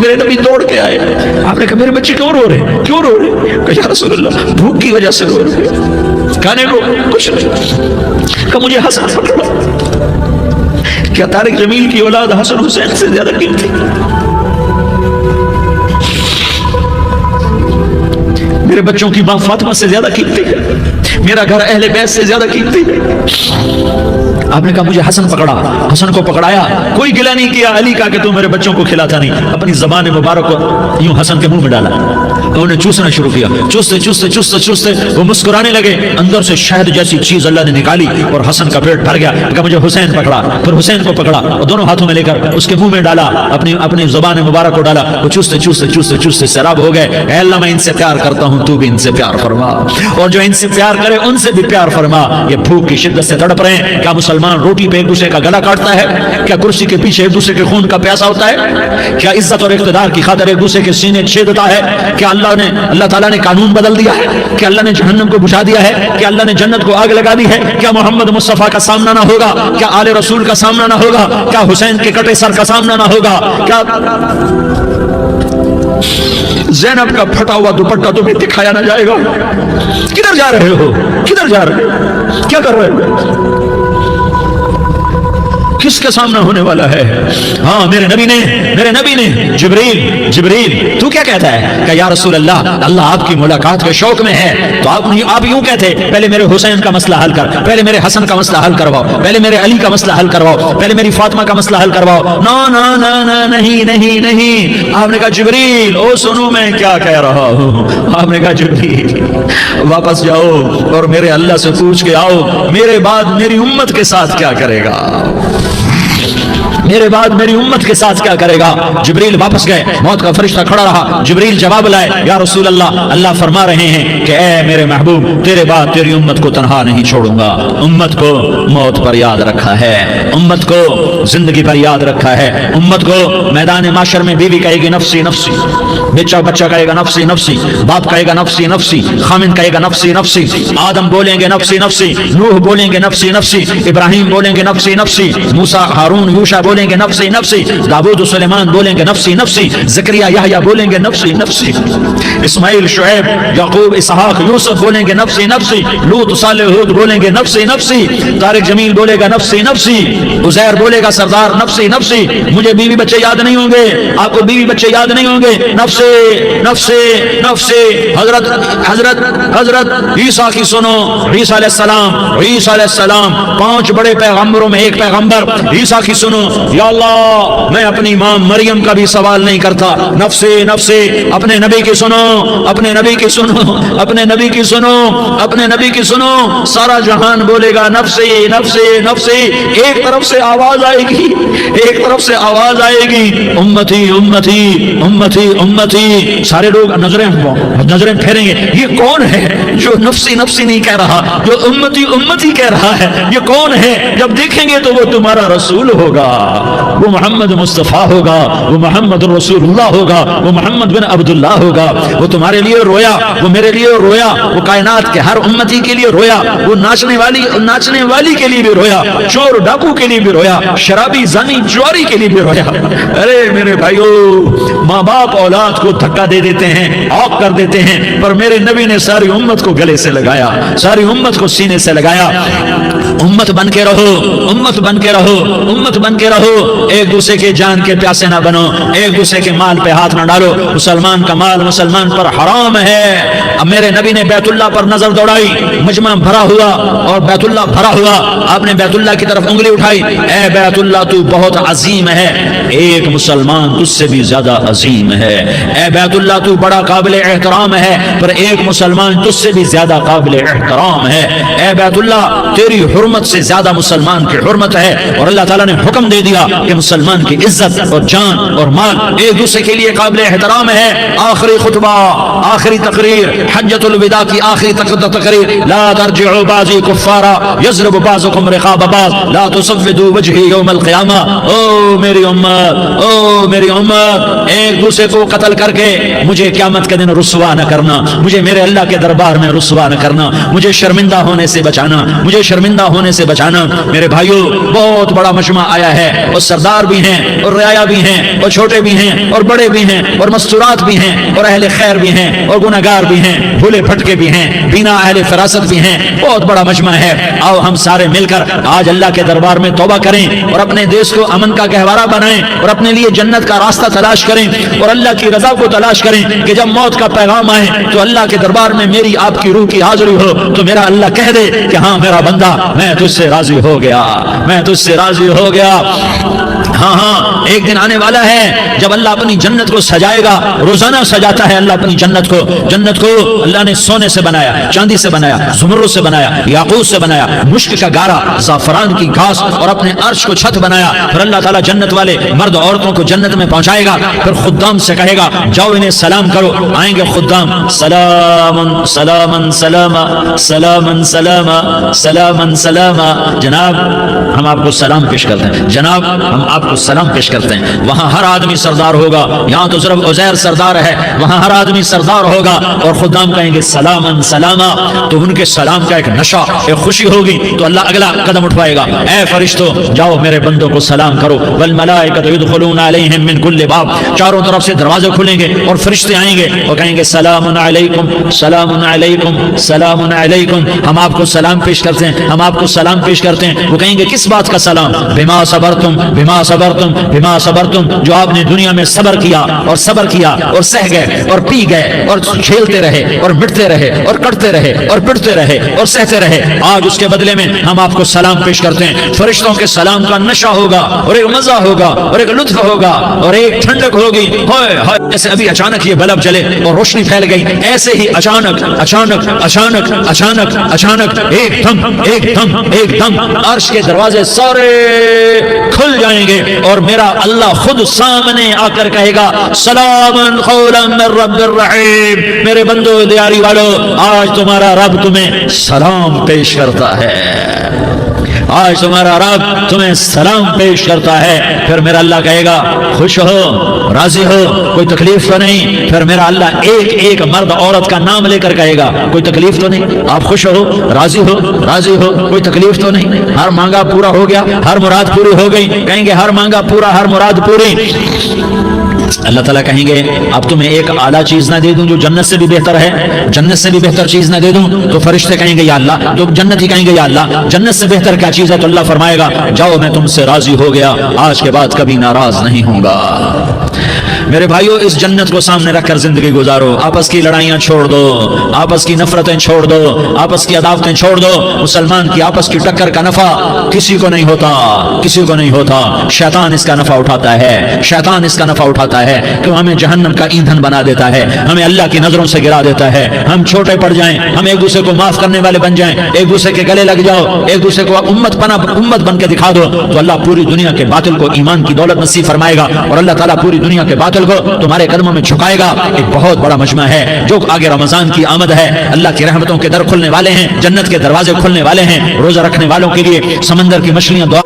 میرے نبی دوڑ کے آئے. آپ نے کہا میرے بچے کیوں رو رہے ہیں, کیوں رو رہے ہیں؟ کہا یا رسول اللہ بھوک کی وجہ سے رو رہے ہیں. کھانے کو کچھ نہیں. کہا مجھے حسن پکڑا. کیا طارق جمیل کی اولاد حسن حسین سے زیادہ قیمتی؟ میرے بچوں کی ماں فاطمہ سے زیادہ قیمتی ہے, میرا گھر اہل بیت سے زیادہ قیمتی ہے. آپ نے کہا مجھے حسن پکڑا. حسن کو پکڑایا, کوئی گلہ نہیں کیا علی کا کہ تو میرے بچوں کو کھلاتا نہیں. اپنی زبان مبارک کو یوں حسن کے منہ میں ڈالا, انہوں نے چوسنا شروع کیا. چوستے چوستے چوستے چوستے وہ مسکرانے لگے. اندر سے شہد جیسی چیز اللہ نے نکالی اور حسن کا پیٹ بھر گیا. کہا مجھے حسین پکڑا. پھر حسین کو پکڑا اور دونوں ہاتھوں میں لے کر اس کے منہ میں ڈالا, اپنی زبان مبارک کو ڈالا. وہ چوستے چوستے چوستے چوستے سیراب ہو گئے. اے اللہ میں ان سے پیار کرتا ہوں, تو بھی ان سے پیار فرما, اور جو ان سے پیار کرے ان سے بھی پیار فرما. یہ بھوک کی شدت سے تڑپ رہے ہیں. کیا مسلمان روٹی پہ ایک دوسرے کا گلا کاٹتا ہے؟ کیا کرسی کے پیچھے ایک دوسرے کے خون کا پیاسا ہوتا ہے؟ کیا عزت اور اقتدار کی خاطر ایک دوسرے کے سینے چھیدتا ہے؟ کیا اللہ تعالیٰ نے قانون بدل دیا ہے؟ کیا اللہ نے جہنم کو بجھا دیا ہے؟ کیا اللہ نے جنت کو آگ لگا دی ہے؟ کیا محمد مصطفیٰ کا سامنا نہ ہوگا؟ کیا آل رسول کا سامنا نہ ہوگا؟ کیا حسین کے کٹے سر کا سامنا نہ ہوگا؟ کیا زینب کا پھٹا ہوا دوپٹہ تمہیں دکھایا نہ جائے گا؟ کدھر جا رہے ہو, کدھر جا رہے ہو, کیا کر رہے ہو؟ کس کا سامنا ہونے والا ہے؟ ہاں میرے نبی نے جبریل تو کیا کہتا ہے؟ کہ یا رسول اللہ آپ کی ملاقات کے شوق میں ہے. تو آپ یوں کہتے پہلے میرے حسین کا مسئلہ حل کر, پہلے میرے حسن کا مسئلہ حل کرواؤ, پہلے میرے علی کا مسئلہ حل کرواؤ, پہلے میری فاطمہ کا مسئلہ حل کرواؤ. نہیں. آپ نے کہا جبریل او سنو میں کیا کہہ رہا ہوں. آپ نے کہا جبریل واپس جاؤ اور میرے اللہ سے پوچھ کے آؤ میرے بعد میری امت کے ساتھ کیا کرے گا, میرے بعد میری امت کے ساتھ کیا کرے گا. جبریل واپس گئے, موت کا فرشتہ کھڑا رہا. جبریل جواب لائے, یا رسول اللہ فرما رہے ہیں کہ اے میرے محبوب تیرے بعد تیری امت کو تنہا نہیں چھوڑوں گا. امت کو موت پر یاد رکھا ہے, امت کو زندگی پر یاد رکھا ہے, امت کو میدان معاشر میں بیوی کہے گی نفسی نفسی, بچہ کہے گا نفسی نفسی, باپ کہے گا نفسی نفسی, خامن کہے گا نفسی نفسی, آدم بولیں گے نفسی نفسی, نوح بولیں گے نفسی نفسی, ابراہیم بولیں گے نفسی نفسی, موسیٰ ہارون یوشع بولیں گے نفسی نفسی, داؤد و سلیمان بولیں گے نفسی نفسی, زکریا یحییٰ بولیں گے نفسی نفسی, اسماعیل شعیب یعقوب اسحاق یوسف بولیں گے نفسی نفسی, لوط صالح ہود بولیں گے نفسی نفسی, طارق جمیل بولے گا نفسی نفسی, عزیر بولے گا سردار نفسی نفسی. مجھے بیوی بچے یاد نہیں ہوں گے, آپ کو بیوی بچے یاد نہیں ہوں گے, نفسی نفسی نفسی. حضرت عیسیٰ کی سنو, عیسیٰ علیہ السلام 5 بڑے پیغمبروں میں ایک پیغمبر عیسیٰ کی سنو. یا اللہ میں اپنی ماں مریم کا بھی سوال نہیں کرتا, نفسی نفسی. اپنے نبی کی سنو, اپنے نبی کی سنو, اپنے نبی کی سنو, اپنے نبی کی سنو. سارا جہان بولے گا نفسی نفسی نفسی. ایک طرف سے آواز آئے گی, ایک طرف سے آواز آئے گی امتی امتی امتی امتی. سارے لوگ نظریں پھیریں گے, یہ کون ہے جو نفسی نفسی نہیں کہہ رہا, جو امتی امتی کہہ رہا ہے؟ یہ کون ہے؟ جب دیکھیں گے تو وہ تمہارا رسول ہوگا, وہ محمد مصطفیٰ ہوگا, وہ محمد رسول اللہ ہوگا, وہ محمد بن عبداللہ ہوگا. وہ تمہارے لیے رویا, وہ میرے لیے رویا, وہ کائنات کے ہر امتی کے لیے رویا, وہ ناچنے والی کے لیے بھی رویا, چور ڈاکو کے لیے بھی رویا, شرابی زانی جواری کے لیے بھی رویا. ارے میرے بھائیو, ماں باپ اولاد کو دھکا دے دیتے ہیں, آف کر دیتے ہیں, پر میرے نبی نے ساری امت کو گلے سے لگایا, ساری امت کو سینے سے لگایا. امت بن کے رہو, امت بن کے رہو, امت بن کے رہو. ایک دوسرے کے جان کے پیاسے نہ بنو, ایک دوسرے کے مال پہ ہاتھ نہ ڈالو. مسلمان کا مال مسلمان پر حرام ہے. اب میرے نبی نے بیت اللہ پر نظر دوڑائی, مجمع بھرا ہوا اور بیت اللہ بھرا ہوا. آپ نے بیت اللہ کی طرف انگلی اٹھائی, اے بیت اللہ تو بہت عظیم ہے, ایک مسلمان تجھ سے بھی زیادہ عظیم ہے. اے بیت اللہ تو بڑا قابل احترام ہے, پر ایک مسلمان تجھ سے بھی زیادہ قابل احترام ہے. اے بیت اللہ تیری حرمت سے زیادہ مسلمان کی حرمت ہے. اور اللہ تعالیٰ نے حکم دے دیا کہ مسلمان کی عزت اور جان اور مال ایک دوسرے کے لیے قابل احترام ہے. آخری خطبہ, آخری تقریر, حجۃ الوداع کی آخری تقریر, لا ترجعوا بعضی کفارا یضرب بعضکم رقاب بعض لا تسودوا وجہی یوم القیامہ. او میری امت, او میری امت, ایک دوسرے کو قتل کر کے مجھے قیامت کے دن رسوا نہ کرنا, مجھے میرے اللہ کے دربار میں رسوا نہ کرنا, مجھے شرمندہ ہونے سے بچانا, مجھے شرمندہ ہونے سے بچانا. میرے بھائیوں, بہت بڑا مجمع آیا ہے, اور سردار بھی ہیں اور رعایا بھی ہیں اور چھوٹے بھی ہیں اور بڑے بھی ہیں اور مستورات بھی ہیں اور اہل خیر بھی ہیں اور گناہگار بھی ہیں، بھولے پھٹکے بھی ہیں، بینا اہل فراست بھی ہیں، بہت بڑا مجمع ہے۔ آؤ ہم سارے مل کر آج اللہ کے دربار میں توبہ کریں اور اپنے دیش کو امن کا گہوارہ بنائیں اور اپنے لیے جنت کا راستہ تلاش کریں اور اللہ کی رضا کو تلاش کریں کہ جب موت کا پیغام آئے تو اللہ کے دربار میں میری آپ کی روح کی حاضری ہو تو میرا اللہ کہہ دے کہ ہاں میرا بندہ میں تجھ سے راضی ہو گیا، میں تجھ سے راضی ہو گیا۔ ہاں ایک دن آنے والا ہے جب اللہ اپنی جنت کو سجائے گا، روزانہ سجاتا ہے اللہ اپنی جنت کو۔ جنت کو اللہ نے سونے سے بنایا، چاندی سے بنایا، زمرد سے بنایا، یاقوت سے بنایا، مشک کا گارا، زعفران کی گھاس اور اپنے عرش کو چھت بنایا۔ پھر اللہ تعالیٰ جنت والے مرد عورتوں کو جنت میں پہنچائے گا، پھر خدام سے کہے گا جاؤ انہیں سلام کرو۔ آئیں گے خدام، سلام سلام سلام سلام سلام سلام سلام، جناب ہم آپ کو سلام پیش کرتے ہیں، جناب ہم آپ کو سلام پیش کرتے ہیں۔ وہاں ہر آدمی سردار ہوگا، یہاں تو صرف عزیر سردار ہے، وہاں ہر آدمی سردار ہوگا اور خدام کہیں گے سلام سلاما، تو ان کے سلام کا ایک نشہ، ایک خوشی ہوگی تو اللہ اگلا قدم اٹھوائے گا، اے فرشتوں جاؤ میرے بندوں کو سلام کرو۔ والملائکۃ یدخلون علیہم من کل باب، چاروں طرف سے دروازے کھلیں گے اور فرشتے آئیں گے اور کہیں گے سلام علیکم سلام علیکم سلام علیکم، ہم آپ کو سلام پیش کرتے ہیں، ہم آپ کو سلام پیش کرتے ہیں۔ وہ کہیں گے کس بات کا سلام؟ بما صبرتم بما صبرتم بما صبرتم، جو آپ نے دنیا میں صبر کیا اور صبر کیا اور سہ گئے اور پی گئے اور کھیلتے رہے اور مٹتے رہے اور کٹتے رہے اور پڑتے رہے اور سہتے رہے، آج اس کے بدلے میں ہم آپ کو سلام پیش کرتے ہیں۔ فرشتوں کے سلام کا نشہ ہوگا اور ایک مزہ ہوگا اور ایک لطف ہوگا اور ایک ٹھنڈک ہوگی۔ ہائے ہائے، جیسے ابھی اچانک یہ بلب جلے اور روشنی پھیل گئی، ایسے ہی اچانک اچانک اچانک اچانک اچانک ایک دم عرش کے دروازے سارے کھل جائیں گے اور میرا اللہ خود سامنے آ کر کہے گا سلام قولا من رب الرحیم، میرے بندو دیاری والو آج تمہارا رب تمہیں سلام پیش کرتا ہے، آج تمہارا رب تمہیں سلام پیش کرتا ہے۔ پھر میرا اللہ کہے گا خوش ہو، راضی ہو، کوئی تکلیف تو نہیں؟ پھر میرا اللہ ایک ایک مرد عورت کا نام لے کر کہے گا کوئی تکلیف تو نہیں؟ آپ خوش ہو، راضی ہو، راضی ہو، کوئی تکلیف تو نہیں؟ ہر مانگا پورا ہو گیا، ہر مراد پوری ہو گئی؟ کہیں گے ہر مانگا پورا، ہر مراد پوری۔ اللہ تعالیٰ کہیں گے اب تمہیں ایک اعلیٰ چیز نہ دے دوں جو جنت سے بھی بہتر ہے؟ جنت سے بھی بہتر چیز نہ دے دوں؟ تو فرشتے کہیں گے یا اللہ، تو جنت ہی کہیں گے یا اللہ جنت سے بہتر کیا چیز ہے؟ تو اللہ فرمائے گا جاؤ میں تم سے راضی ہو گیا، آج کے بعد کبھی ناراض نہیں ہوں گا۔ میرے بھائیو اس جنت کو سامنے رکھ کر زندگی گزارو، آپس کی لڑائیاں چھوڑ دو، آپس کی نفرتیں چھوڑ دو، آپس کی عداوتیں چھوڑ دو۔ مسلمان کی آپس کی ٹکر کا نفع کسی کو نہیں ہوتا، کسی کو نہیں ہوتا، شیطان اس کا نفع اٹھاتا ہے، شیطان اس کا نفع اٹھاتا ہے کہ ہمیں جہنم کا ایندھن بنا دیتا ہے، ہمیں اللہ کی نظروں سے گرا دیتا ہے، ہم چھوٹے پڑ جائیں، ہم ایک دوسرے کو معاف کرنے والے بن جائیں، ایک دوسرے کے گلے لگ جاؤ، ایک دوسرے کو امت بن کے دکھا دو، تو اللہ پوری دنیا کے باطل کو ایمان کی دولت نصیب فرمائے گا اور اللہ تعالیٰ پوری دنیا کے باطل کو تمہارے قدموں میں جھکائے گا۔ ایک بہت بڑا مجمع ہے جو آگے رمضان کی آمد ہے، اللہ کی رحمتوں کے در کھلنے والے ہیں، جنت کے دروازے کھلنے والے ہیں، روزہ رکھنے والوں کے لیے سمندر کی مچھلیاں دعا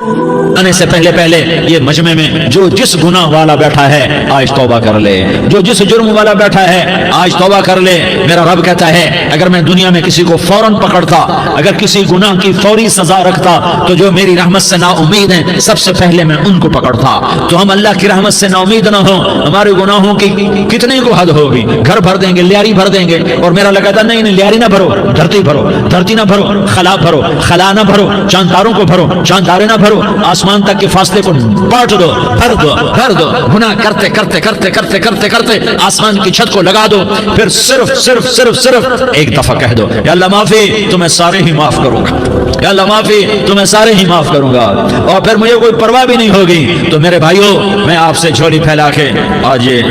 آنے سے پہلے یہ مجمع میں جو جس گناہ والا بیٹھا ہے آج توبہ کر لے، جو جس جرم والا بیٹھا ہے آج توبہ کر لے۔ میرا رب کہتا ہے اگر میں دنیا میں کسی کو فوراً پکڑتا، اگر کسی گناہ کی فوری سزا رکھتا تو جو میری رحمت سے نا امید ہیں سب سے پہلے میں ان کو پکڑتا۔ تو ہم اللہ کی رحمت سے نا امید نہ ہوں، ہمارے گناہوں کی کتنے کو حد ہوگی، گھر بھر دیں گے، لیاری بھر دیں گے، اور میرا لگا نہیں لیاری نہ بھرو، دھرتی بھرو، دھرتی نہ بھرو، خلا بھرو، خلا نہ بھرو، چاند تاروں کو بھرو، چاند تارے نہ بھرو، آسمان تک کے فاصلے کو بانٹ دو، بھر دو، بھر دو، گناہ کرتے کرتے کرتے کرتے کرتے کرتے آسمان کی چھت کو لگا دو، پھر صرف صرف صرف صرف ایک دفعہ کہہ دو یا اللہ معافی، تمہیں سارے ہی معاف کروں گا، یا اللہ معافی، تمہیں سارے ہی معاف کروں گا، اور پھر مجھے کوئی پرواہ بھی نہیں ہوگی۔ تو میرے بھائیوں میں آپ سے جھولی پھیلا کے آج یہ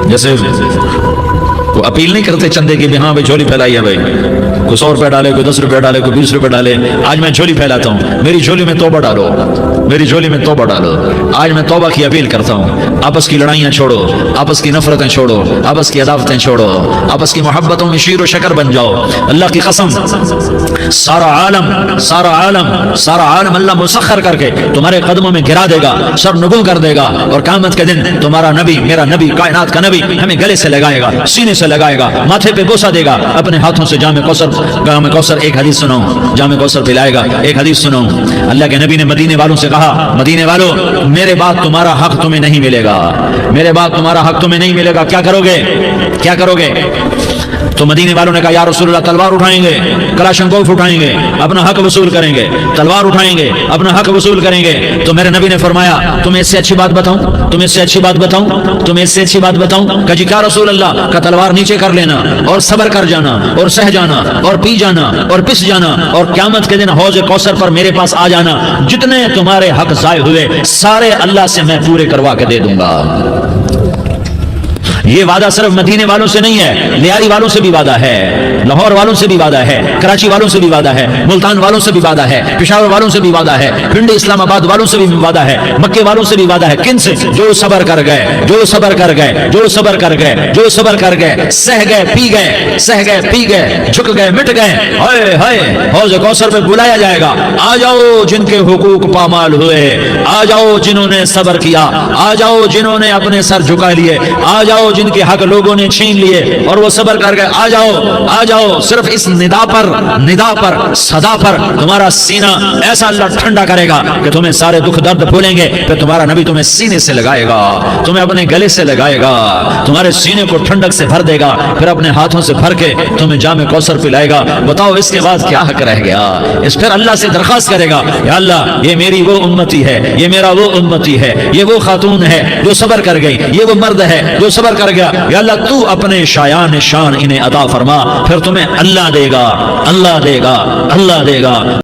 جیسے وہ اپیل نہیں کرتے چندے کی بھی ہاں بھائی جھولی پھیلائی ہے، بھائی کوئی 100 روپے ڈالے، کوئی 10 روپے ڈالے، کوئی 20 روپے ڈالے، آج میں جھولی پھیلاتا ہوں، میری جھولی میں توبہ ڈالو، میری جھولی میں توبہ ڈالو۔ آج میں توبہ کی اپیل کرتا ہوں، آپس کی لڑائیاں چھوڑو، آپس کی نفرتیں چھوڑو، آپس کی عداوتیں چھوڑو، آپس کی محبتوں میں شیر و شکر بن جاؤ۔ اللہ کی قسم سارا عالم اللہ مسخر کر کے تمہارے قدموں میں گرا دے گا، سر نگوں کر دے گا، اور قیامت کے دن تمہارا نبی، میرا نبی، کائنات کا نبی ہمیں گلے سے لگائے گا، سینے سے لگائے گا، ماتھے پہ بوسہ دے گا، اپنے ہاتھوں سے جام کوثر، ایک حدیث سناؤں، جام کوثر پلائے گا۔ ایک حدیث سناؤں، اللہ کے نبی نے مدینے والوں سے کہا کہا مدینے والوں میرے بعد تمہارا حق تمہیں نہیں ملے گا، میرے بعد تمہارا حق تمہیں نہیں ملے گا، کیا کرو گے کیا کرو گے؟ تو مدینے والوں نے کہا یا رسول اللہ تلوار اٹھائیں گے، کلاشنکوف اٹھائیں گے، اپنا حق وصول کریں گے، تلوار اٹھائیں گے، اپنا حق وصول کریں گے۔ تو میرے نبی نے فرمایا تمہیں اس سے اچھی بات بتاؤں، تمہیں اس سے اچھی بات بتاؤں، تمہیں اس سے اچھی بات بتاؤں؟ کہا جی کیا رسول اللہ؟ کا تلوار نیچے کر لینا اور صبر کر جانا اور سہ جانا اور پی جانا اور پس جانا اور قیامت کے دن حوض کوثر پر میرے پاس آ جانا، جتنے تمہارے حق ضائع ہوئے سارے اللہ سے میں پورے کروا کے دے دوں گا۔ یہ وعدہ صرف مدینے والوں سے نہیں ہے، لیاری والوں سے بھی وعدہ ہے، لاہور والوں سے بھی وعدہ ہے، کراچی والوں سے بھی وعدہ ہے، ملتان والوں سے بھی وعدہ ہے، پشاور والوں سے بھی وعدہ ہے، پنڈی اسلام آباد والوں سے بھی وعدہ ہے، مکے والوں سے بھی وعدہ ہے۔ کن سے؟ جو صبر کر گئے، جو صبر کر گئے، جو صبر کر گئے، جو صبر کر گئے، سہ گئے پی گئے، سہ گئے پی گئے، جھک گئے مٹ گئے، ہائے ہائے حوض کوثر پہ بلایا جائے گا، آ جاؤ جن کے حقوق پامال ہوئے، آ جاؤ جنہوں نے صبر کیا، آ جاؤ جنہوں نے اپنے سر جھکا لیے، آ جاؤ جن کے حق لوگوں نے چھین لیے اور وہ صبر کر گئے، آ جاؤ آ جاؤ۔ صرف اس ندا پر صدا پر تمہارا سینہ ایسا اللہ ٹھنڈا کرے گا کہ تمہیں سارے دکھ درد بھولیں گے، پھر تمہارا نبی تمہیں سینے سے لگائے گا، تمہیں اپنے گلے سے لگائے گا، تمہارے سینے کو ٹھنڈک سے بھر دے گا، پھر اپنے ہاتھوں سے بھر کے تمہیں جام کوثر پلائے گا۔ بتاؤ اس کے بعد کیا حق رہ گیا؟ اس پھر اللہ سے درخواست کرے گا یا اللہ یہ میری وہ امتی ہے، یہ میرا وہ امتی ہے، یہ وہ خاتون ہے جو صبر کر گئی، یہ وہ مرد ہے جو صبر کر گیا، یا اللہ تو اپنے شایان شان انہیں عطا فرما، پھر تمہیں اللہ دے گا، اللہ دے گا، اللہ دے گا۔